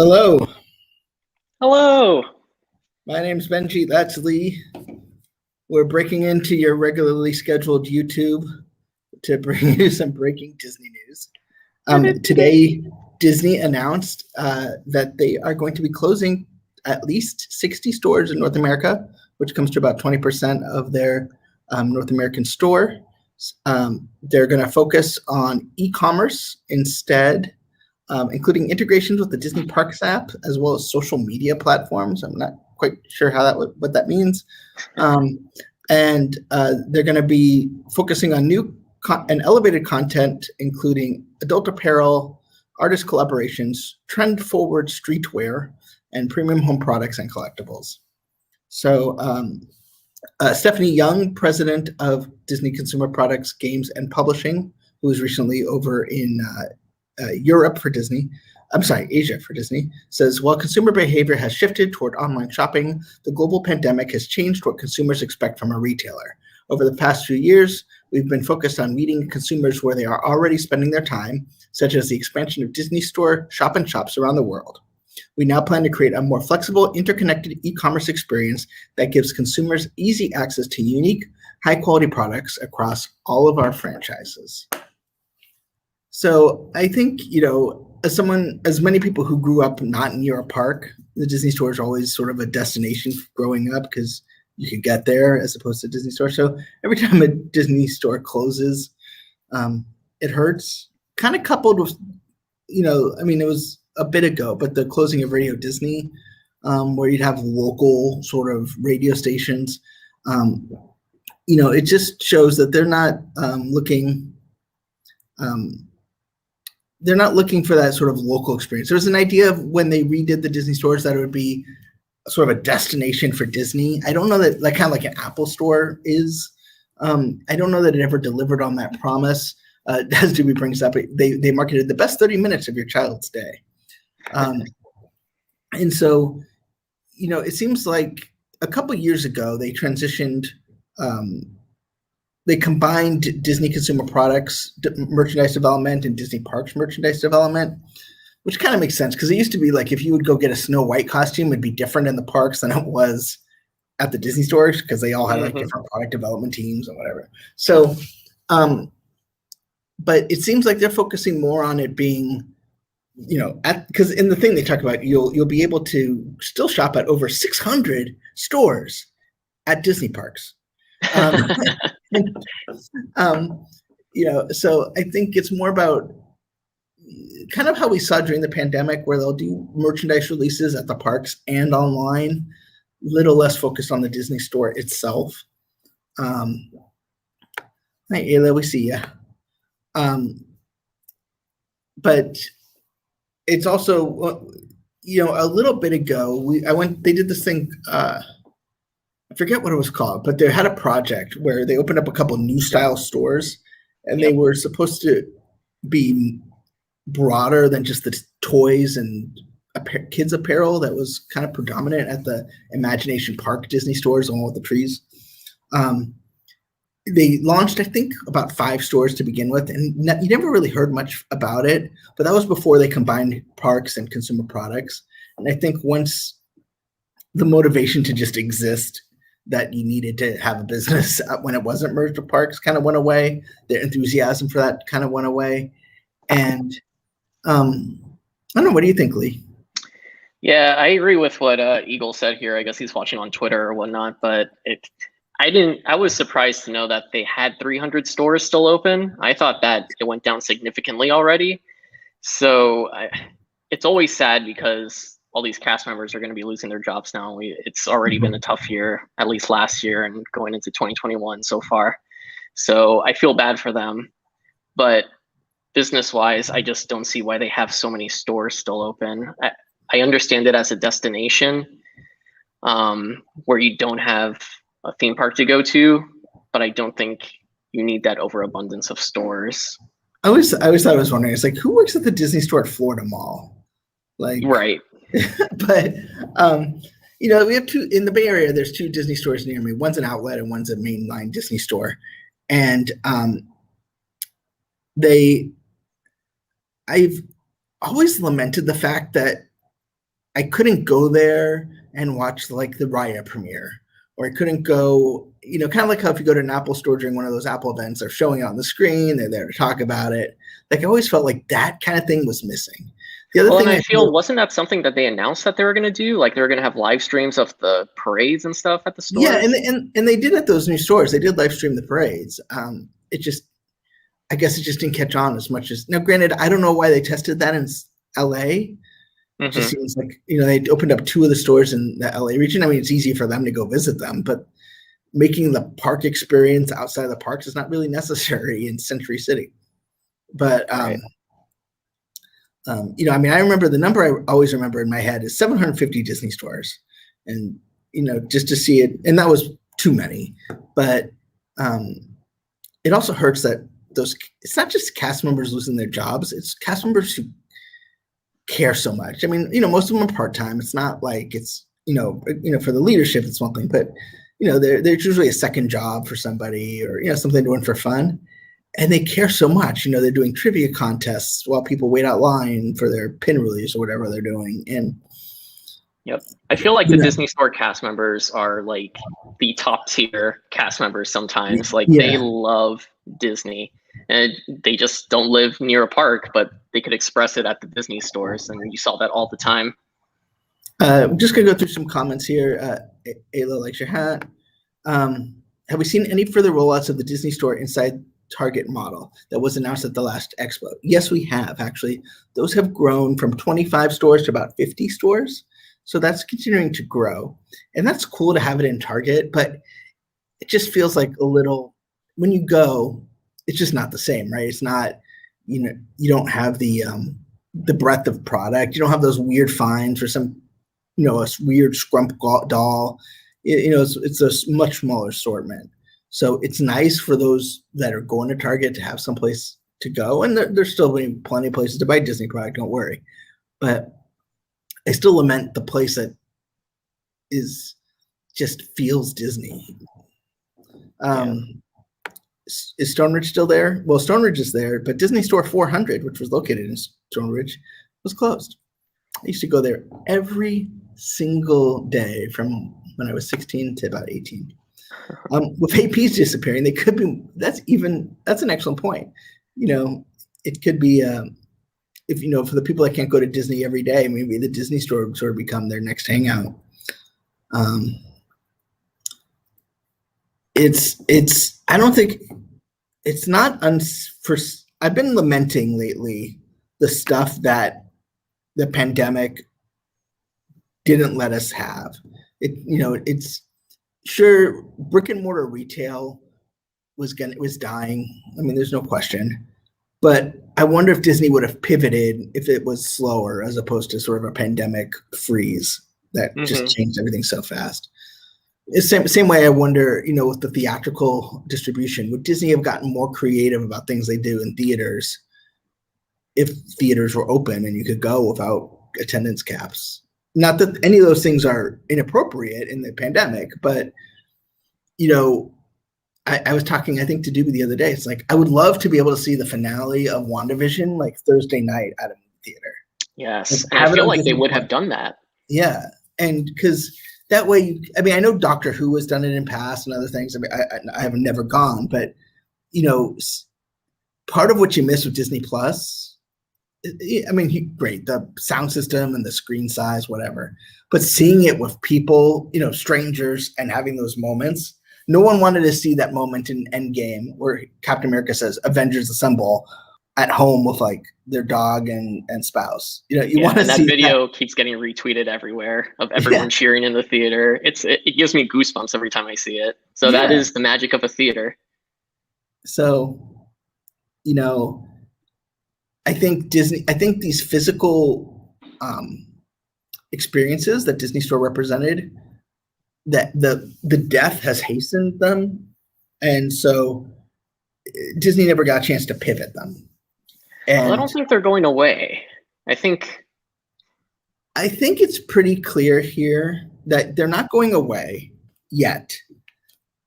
Hello, Hello. my name's Benji. That's Lee. We're breaking into your regularly scheduled YouTube to bring you some breaking Disney news. Today, Disney announced that they are going to be closing at least 60 stores in North America, which comes to about 20% of their North American store. They're going to focus on e-commerce instead, including integrations with the Disney Parks app, as well as social media platforms. I'm not quite sure what that means. And they're going to be focusing on new and elevated content, including adult apparel, artist collaborations, trend-forward streetwear, and premium home products and collectibles. So Stephanie Young, president of Disney Consumer Products, Games, and Publishing, who was recently over in Asia for Disney, says, while consumer behavior has shifted toward online shopping, the global pandemic has changed what consumers expect from a retailer. Over the past few years, we've been focused on meeting consumers where they are already spending their time, such as the expansion of Disney Store shop-in-shops around the world. We now plan to create a more flexible, interconnected e-commerce experience that gives consumers easy access to unique, high-quality products across all of our franchises. So I think, as many people who grew up not near a park, the Disney store is always sort of a destination growing up because you could get there as opposed to Disney store. So every time a Disney store closes, it hurts. Kind of coupled with, it was a bit ago, but the closing of Radio Disney, where you'd have local sort of radio stations, it just shows that they're not looking. They're not looking for that sort of local experience. There was an idea of when they redid the Disney stores that it would be sort of a destination for Disney. I don't know that, kind of like an Apple store is. I don't know that it ever delivered on that promise. As Dewey brings up, they marketed the best 30 minutes of your child's day. And so, it seems like a couple years ago, they transitioned, they combined Disney Consumer Products merchandise development and Disney Parks merchandise development, which kind of makes sense because it used to be like if you would go get a Snow White costume, it'd be different in the parks than it was at the Disney stores because they all had like different product development teams and whatever. So, but it seems like they're focusing more on it being, because in the thing they talk about, you'll be able to still shop at over 600 stores at Disney parks. So I think it's more about kind of how we saw during the pandemic, where they'll do merchandise releases at the parks and online, little less focused on the Disney store itself. Hi, Ayla, we see you. But it's also, a little bit ago, they did this thing, I forget what it was called, but they had a project where they opened up a couple new style stores, and they were supposed to be broader than just the toys and kids apparel that was kind of predominant at the Imagination Park Disney stores, along with the trees. They launched, I think, about 5 stores to begin with, and you never really heard much about it, but that was before they combined parks and consumer products. And I think once the motivation to just exist that you needed to have a business when it wasn't merged with parks kind of went away, their enthusiasm for that kind of went away. And I don't know, what do you think, Lee? Yeah, I agree with what Eagle said here. I guess he's watching on Twitter or whatnot, but I was surprised to know that they had 300 stores still open. I thought that it went down significantly already. So it's always sad because all these cast members are going to be losing their jobs now. It's already been a tough year, at least last year and going into 2021 so far. So I feel bad for them, but business-wise, I just don't see why they have so many stores still open. I understand it as a destination where you don't have a theme park to go to, but I don't think you need that overabundance of stores. I always thought I was wondering, it's like, who works at the Disney store at Florida Mall? Like, right. But we have in the Bay Area. There's 2 Disney stores near me. One's an outlet and one's a mainline Disney store. And I've always lamented the fact that I couldn't go there and watch like the Raya premiere, or I couldn't go, kind of like how if you go to an Apple store during one of those Apple events, they're showing it on the screen, they're there to talk about it. Like I always felt like that kind of thing was missing. The other thing and I feel wasn't that something that they announced that they were going to do? Like they were going to have live streams of the parades and stuff at the stores? Yeah, and they did at those new stores. They did live stream the parades. I guess it just didn't catch on as much as, now granted, I don't know why they tested that in LA. It just seems like, they opened up 2 of the stores in the LA region. I mean, it's easy for them to go visit them, but making the park experience outside of the parks is not really necessary in Century City. But, Right. I mean, I remember the number I always remember in my head is 750 Disney stores. And, just to see it, and that was too many. But it also hurts that it's not just cast members losing their jobs, it's cast members who care so much. I mean, most of them are part-time. It's not like it's, for the leadership, it's one thing, but, there's usually a second job for somebody or, something they're doing for fun. And they care so much, they're doing trivia contests while people wait out line for their pin release or whatever they're doing. And yep, I feel like the Disney Store cast members are like the top tier cast members sometimes. Like they love Disney and they just don't live near a park, but they could express it at the Disney stores. And you saw that all the time. I'm just going to go through some comments here. Ayla likes your hat. Have we seen any further rollouts of the Disney Store inside Target model that was announced at the last expo? Yes, we have actually. Those have grown from 25 stores to about 50 stores. So that's continuing to grow. And that's cool to have it in Target, but it just feels like a little, when you go, it's just not the same, right? It's not, you don't have the breadth of product. You don't have those weird finds for some, a weird Scrump doll. It's a much smaller assortment. So it's nice for those that are going to Target to have someplace to go. And there's still plenty of places to buy Disney product, don't worry. But I still lament the place that just feels Disney. Is Stone Ridge still there? Well, Stone Ridge is there, but Disney Store 400, which was located in Stone Ridge, was closed. I used to go there every single day from when I was 16 to about 18. With APs disappearing, they could be. That's an excellent point. It could be if for the people that can't go to Disney every day, maybe the Disney Store would sort of become their next hangout. I don't think it's not I've been lamenting lately the stuff that the pandemic didn't let us have. It's sure brick and mortar retail was dying. I mean, there's no question. But I wonder if Disney would have pivoted if it was slower as opposed to sort of a pandemic freeze that just changed everything so fast. It's same way I wonder, with the theatrical distribution, would Disney have gotten more creative about things they do in theaters if theaters were open and you could go without attendance caps? Not that any of those things are inappropriate in the pandemic, but, I was talking, I think, to Doobie the other day. It's like, I would love to be able to see the finale of WandaVision like Thursday night at a movie theater. Yes, and I feel like they would have done that. Yeah, and because that way, I know Doctor Who has done it in past and other things. I mean, I have never gone, but, part of what you miss with Disney Plus, great, the sound system and the screen size, whatever, but seeing it with people, strangers, and having those moments. No one wanted to see that moment in Endgame where Captain America says, "Avengers assemble," at home with like their dog and spouse. You want to see that video keeps getting retweeted everywhere of everyone cheering in the theater. It gives me goosebumps every time I see it. So that is the magic of a theater. So, I think these physical experiences that Disney Store represented, that the death has hastened them, and so Disney never got a chance to pivot them. And I don't think they're going away. I think it's pretty clear here that they're not going away yet.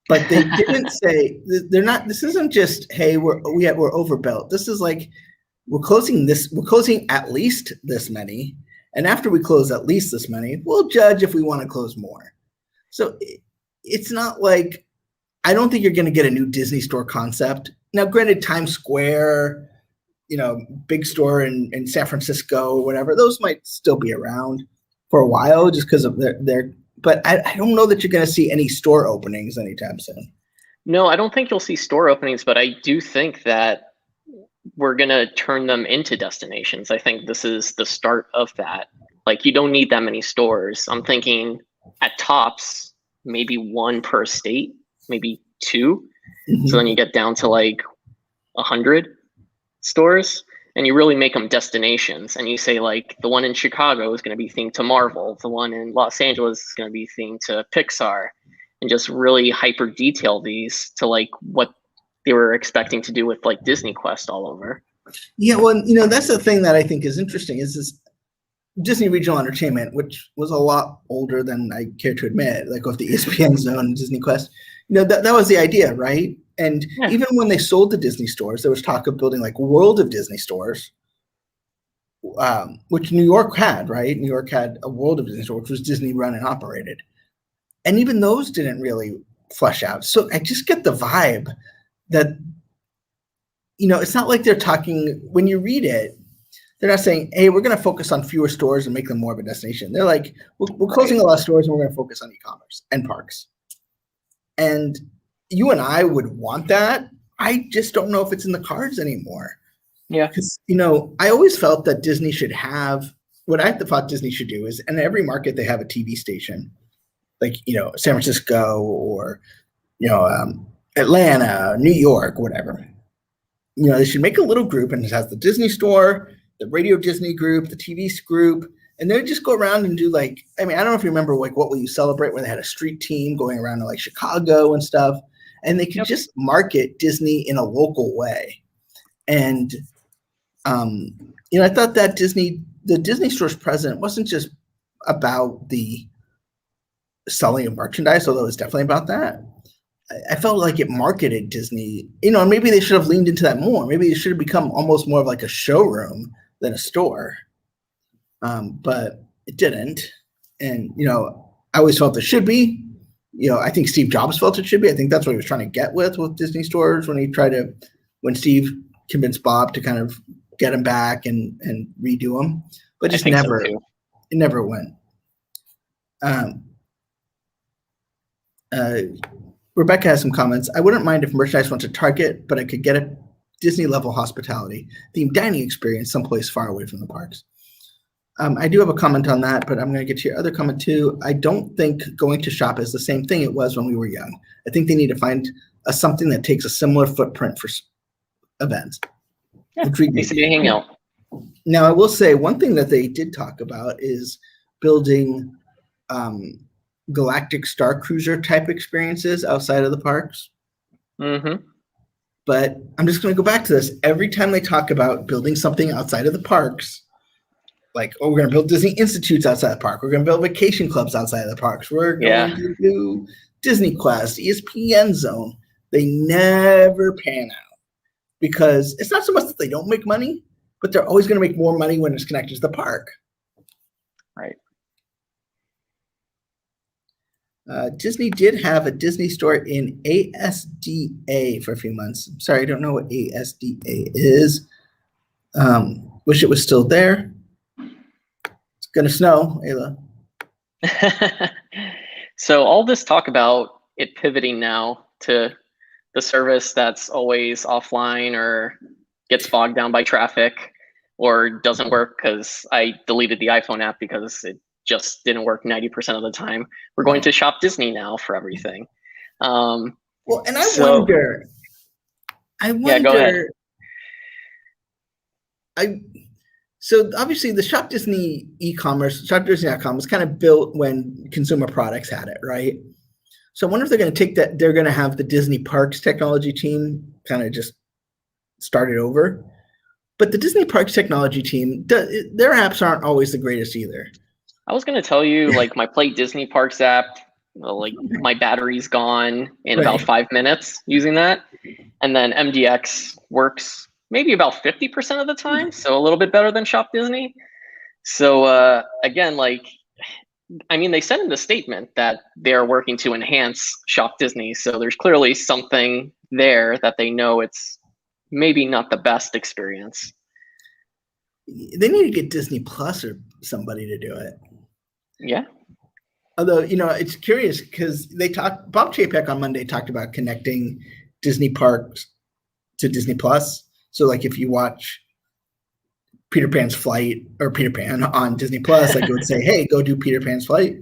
But they didn't say they're not. This isn't just, hey, we're overbuilt. This is like we're closing at least this many, And after we close at least this many, we'll judge if we want to close more. So it's not like, I don't think you're going to get a new Disney store concept. Now, granted, Times Square, big store in San Francisco or whatever, those might still be around for a while just because of their but I don't know that you're going to see any store openings anytime soon. No, I don't think you'll see store openings, but I do think that we're going to turn them into destinations. I think this is the start of that. Like, you don't need that many stores. I'm thinking at tops, maybe one per state, maybe two. Mm-hmm. So then you get down to like 100 stores, and you really make them destinations. And you say, like, the one in Chicago is going to be themed to Marvel. The one in Los Angeles is going to be themed to Pixar, and just really hyper detail these to like what they were expecting to do with like Disney Quest all over. Yeah, well, that's the thing that I think is interesting is this Disney Regional Entertainment, which was a lot older than I care to admit, like with the ESPN Zone and Disney Quest. That was the idea, right? And even when they sold the Disney stores, there was talk of building like World of Disney stores, which New York had, right? New York had a World of Disney store, which was Disney run and operated. And even those didn't really flesh out. So I just get the vibe that, it's not like they're talking, when you read it, they're not saying, hey, we're going to focus on fewer stores and make them more of a destination. They're like, we're closing a lot of stores and we're going to focus on e-commerce and parks. And you and I would want that. I just don't know if it's in the cards anymore. Yeah. Because, I always felt that Disney should have, what I thought Disney should do is, in every market, they have a TV station, like, San Francisco or, Atlanta, New York, whatever. They should make a little group, and it has the Disney store, the Radio Disney group, the TV group, and they would just go around and do like, I don't know if you remember like What Will You Celebrate, where they had a street team going around to like Chicago and stuff, and they could just market Disney in a local way. And, I thought that the Disney store's president wasn't just about the selling of merchandise, although it's definitely about that. I felt like it marketed Disney, and maybe they should have leaned into that more. Maybe it should have become almost more of like a showroom than a store. But it didn't. And, I always felt it should be. I think Steve Jobs felt it should be. I think that's what he was trying to get with Disney stores when Steve convinced Bob to kind of get him back and redo them. But just never, it never went. Rebecca has some comments. I wouldn't mind if merchandise went to Target, but I could get a Disney level hospitality themed dining experience someplace far away from the parks. I do have a comment on that, but I'm going to get to your other comment too. I don't think going to shop is the same thing it was when we were young. I think they need to find something that takes a similar footprint for events. Yeah, needs to be a hangout. Now, I will say one thing that they did talk about is building Galactic Star Cruiser type experiences outside of the parks. Mm-hmm. But I'm just going to go back to this. Every time they talk about building something outside of the parks, like, oh, we're going to build Disney Institutes outside the park. We're going to build vacation clubs outside of the parks. We're going to do Disney Quest, ESPN Zone. They never pan out because it's not so much that they don't make money, but they're always going to make more money when it's connected to the park. Right. Disney did have a Disney store in ASDA for a few months. I'm sorry, I don't know what ASDA is. Wish it was still there. It's going to snow, Ayla. So all this talk about it pivoting now to the service that's always offline or gets bogged down by traffic or doesn't work because I deleted the iPhone app because it just didn't work 90% of the time. We're going to Shop Disney now for everything. Well, and I wonder. Yeah, go ahead. So obviously the Shop Disney e-commerce, shopdisney.com was kind of built when consumer products had it, right? So I wonder if they're going to take that, they're going to have the Disney Parks technology team kind of just start it over. But the Disney Parks technology team, their apps aren't always the greatest either. I was going to tell you, like, my Play Disney Parks app, like, my battery's gone in about 5 minutes using that. And then MDX works maybe about 50% of the time, so a little bit better than Shop Disney. So again, like, I mean, they said in the statement that they're working to enhance Shop Disney. So there's clearly something there that they know it's maybe not the best experience. They need to get Disney Plus or somebody to do it. Yeah. Although, it's curious because Bob Chapek on Monday talked about connecting Disney parks to Disney Plus. So like if you watch Peter Pan's Flight or Peter Pan on Disney Plus, like it would say, hey, go do Peter Pan's Flight.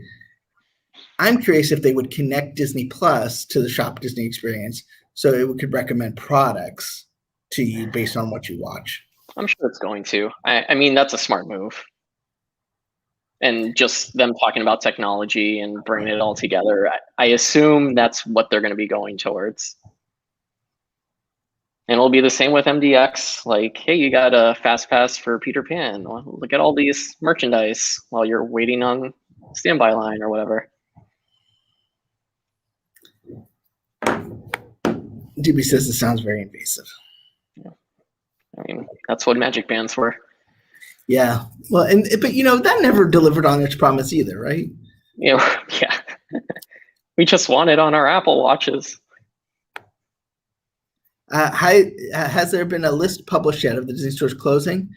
I'm curious if they would connect Disney Plus to the Shop Disney experience so it could recommend products to you based on what you watch. I'm sure it's going to. I mean, that's a smart move. And just them talking about technology and bringing it all together, I assume that's what they're going to be going towards. And it'll be the same with MDX. Like, hey, you got a fast pass for Peter Pan. Look at all these merchandise while you're waiting on standby line or whatever. DB says it sounds very invasive. Yeah. I mean, that's what Magic Bands were. Yeah. Well, but that never delivered on its promise either, right? Yeah. We just want it on our Apple Watches. Has there been a list published yet of the Disney stores closing?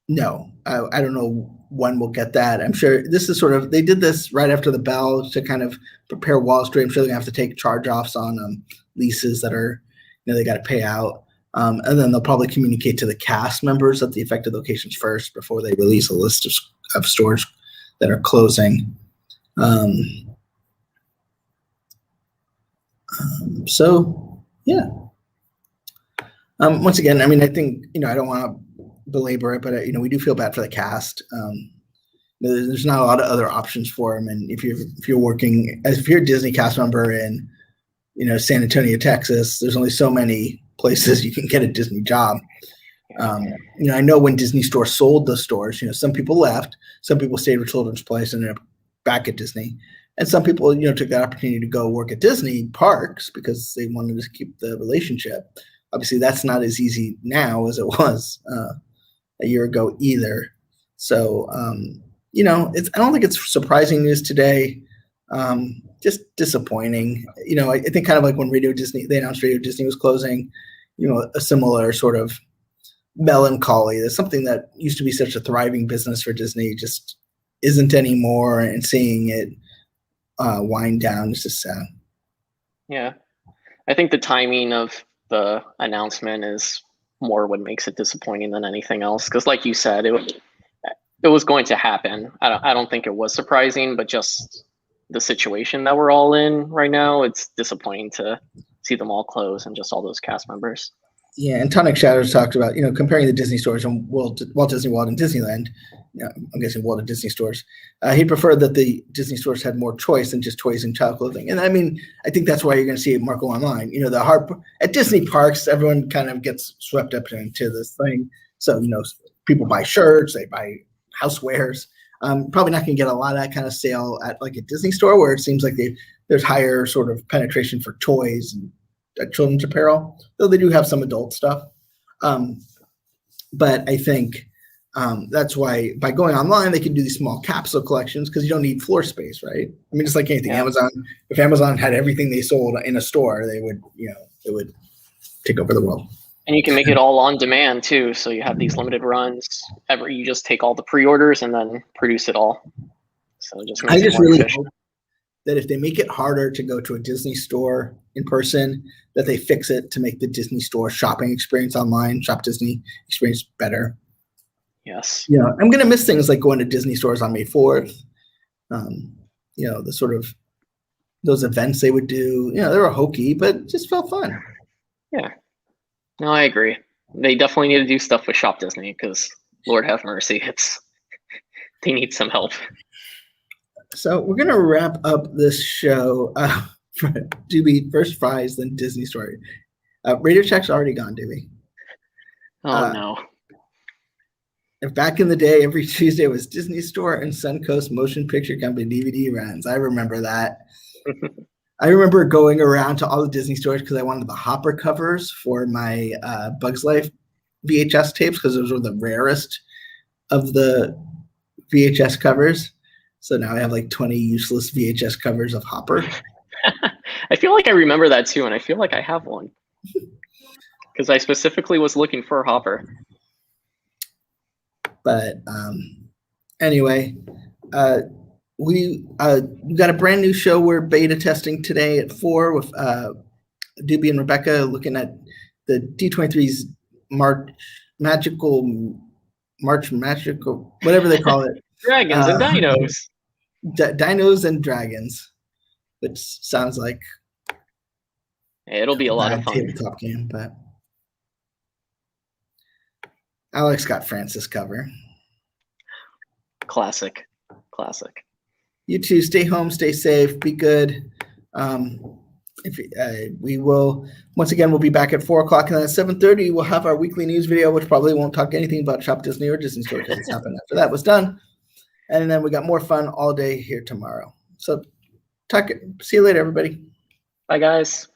No. I don't know when we'll get that. I'm sure this is they did this right after the bell to kind of prepare Wall Street. I'm sure they're going to have to take charge-offs on leases that are, they got to pay out. And then they'll probably communicate to the cast members at the affected locations first before they release a list of stores that are closing. So, yeah. Once again, I mean, I think, I don't want to belabor it, but, we do feel bad for the cast. There's not a lot of other options for them. And if you're a Disney cast member in, San Antonio, Texas, there's only so many places you can get a Disney job. I know when Disney Store sold the stores, some people left, some people stayed with Children's Place and ended up back at Disney. And some people, took that opportunity to go work at Disney parks because they wanted to keep the relationship. Obviously, that's not as easy now as it was a year ago either. So, I don't think it's surprising news today. Just disappointing. I think kind of like when they announced Radio Disney was closing, a similar sort of melancholy. That's something that used to be such a thriving business for Disney just isn't anymore, and seeing it wind down is just sad. Yeah. I think the timing of the announcement is more what makes it disappointing than anything else. Because like you said, it was going to happen. I don't think it was surprising, but just the situation that we're all in right now, it's disappointing to see them all close and just all those cast members. Yeah, and Tonic Shadows talked about, comparing the Disney stores and Walt Disney World and Disneyland. I'm guessing Walt and Disney stores. He preferred that the Disney stores had more choice than just toys and child clothing. And I mean, I think that's why you're going to see it Marco online. At Disney parks, everyone kind of gets swept up into this thing. So, people buy shirts, they buy housewares. Probably not going to get a lot of that kind of sale at like a Disney store where it seems like there's higher sort of penetration for toys and children's apparel, though they do have some adult stuff. But I think that's why by going online, they can do these small capsule collections because you don't need floor space, right? I mean, just like anything, Yeah. If Amazon had everything they sold in a store, they would, it would take over the world. And you can make it all on demand too. So you have these limited runs. You just take all the pre-orders and then produce it all. So it just makes it more efficient. Hope that if they make it harder to go to a Disney store in person, that they fix it to make the Disney store shopping experience online, Shop Disney experience better. Yes. I'm going to miss things like going to Disney stores on May 4th. The sort of those events they would do, they were hokey, but it just felt fun. Yeah. No, I agree. They definitely need to do stuff with Shop Disney because Lord have mercy, they need some help. So we're going to wrap up this show. Doobie, first fries, then Disney story. Radio Shack's already gone, Doobie. Oh, no. Back in the day, every Tuesday was Disney Store and Suncoast Motion Picture Company DVD runs. I remember that. I remember going around to all the Disney stores because I wanted the hopper covers for my Bugs Life VHS tapes because those were the rarest of the VHS covers. So now I have like 20 useless VHS covers of Hopper. I feel like I remember that too, and I feel like I have one because I specifically was looking for Hopper. But anyway, we got a brand new show we're beta testing today at 4 with Doobie and Rebecca looking at the D23's magical, whatever they call it. Dragons and dinos. Dinos and dragons, which sounds like It'll be a lot of fun. Tabletop game, but Alex got Francis cover. Classic. You too. Stay home. Stay safe. Be good. We will once again. We'll be back at 4 o'clock, and then at 7:30 we'll have our weekly news video, which probably won't talk anything about Shop Disney or Disney Store because it's happened after that was done. And then we got more fun all day here tomorrow. So see you later, everybody. Bye, guys.